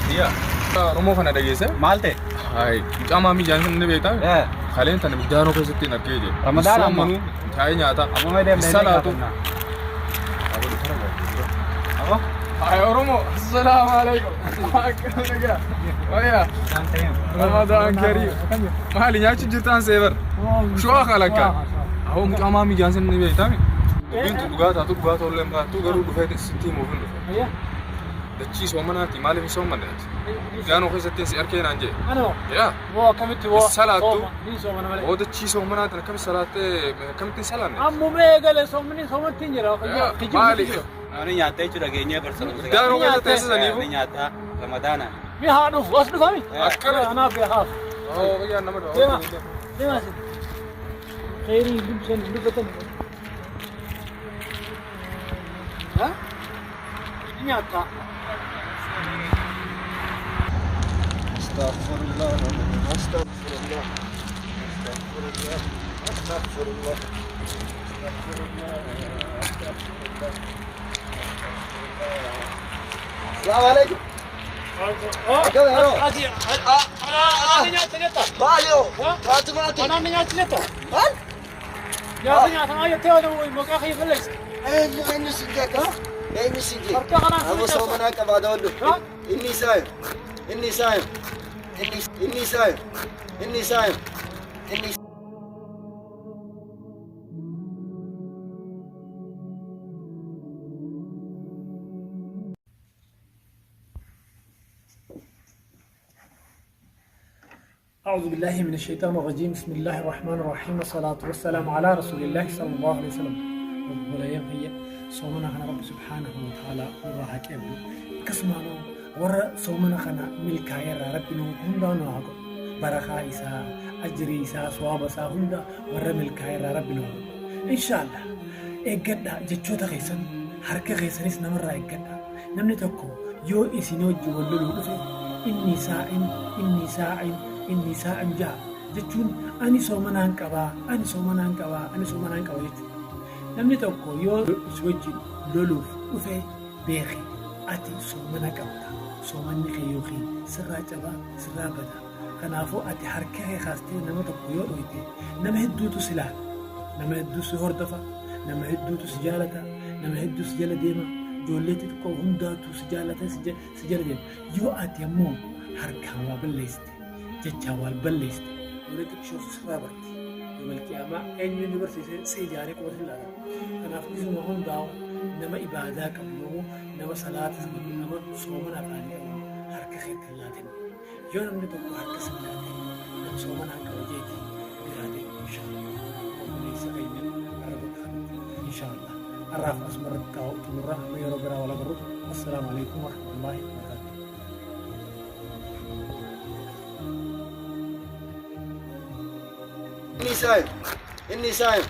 Iya. Oromoo kana dhageesse? Maal ta'e? Hai, mucaa mi jangan ni beektaa? Kaleen tan biddaanoo keessatti hin argee jira. Ramadaan amma. Taa'ee nyaata. Amma deemnee salaatu. Hai Oromoo, assalamu alaikum. Akkam nagaa. Wayya. Ramadaan karim. Maali nyaachi jirtaan seebar? Shu'a kalakka. Ahoo mucaa mi jangan ni beektaa? Bintu dhugaata ollee mbaatu garuu dhufee sitti himuuf hin dhufe. Dachii soomanaati maaliif hin soomanneeti? Biddaanoo keessatti si arkee naan jee. Ano? Yaa. Woo akkamitti woo? Salaatu. Ni soomana malee. Oo dachii soomanaati akkamitti salaattee akkamitti salaanne? Ammumee eegale soomatti hin jira. Maali? Ani nyaata jechuudha geenyee barsiisuu. Biddaanoo keessatti eessisaniifu? Ni nyaata Ramadaana. Mi haa dhufu as dhufami? Akkami? Anaaf yaa haaf. Oo biyyaa nama dhawa. Deema. Deema asi. Khairii dubbatan. Ha? Nyaata. استغفر الله استغفر الله استغفر الله استغفر الله استغفر الله السلام عليكم إني سايم إني سايم إني سايم إني سايم إني أعوذ بالله من الشيطان الرجيم بسم الله الرحمن الرحيم والصلاة والسلام على رسول الله صلى الله عليه وسلم ولا ينفي صومنا خنا رب سبحانه وتعالى وراها كيبو كسمانو ورا صومنا خنا ملكا يرى ربنا هندا نوعكو بركة إساء أجري إساء صواب إساء هندا ورا ملكا يرى ربنا إن شاء الله إيجادا جتشوتا خيسن حركة خيسن إسنا مرة إيجادا نمني تكو يو إسينو جولولو إني سائم إني سائم إني سائم جاء جتشون أني صومنان كبا أني صومنان كبا أني صومنان كبا جتشون namni tokko yoo si wajjin loluuf dhufe beeki ati soomana qabda soomanni kee yookiin sirraa cabaa sirraa bada kanaafuu ati harka kee kaastee nama tokko yoo dhoyte nama hedduutu si laala nama hedduu si hordofa nama hedduutu si jaalata nama hedduu si jala deema ijoollee xixiqqoo hundaatu si jaalata si jala deema yoo ati ammoo harkaan waa balleessite jechaan waa balleessite ijoollee xixiqqoo sirraa barti القيامة أين ينبرسي سيجاري قوة الله أنا أفكر إنه هم داو نما إبادة كمنو نما صلاة كمنو نما صومنا فاني حركة خير الله دين يوم نتوقع حركة سلا دين نما صومنا كوجيتي برادي إن شاء الله وليس أين ربك إن شاء الله الرaf أسمر كاو تمرة ما يربنا ولا برو السلام عليكم ورحمة الله وبركاته إني سايم إني سايم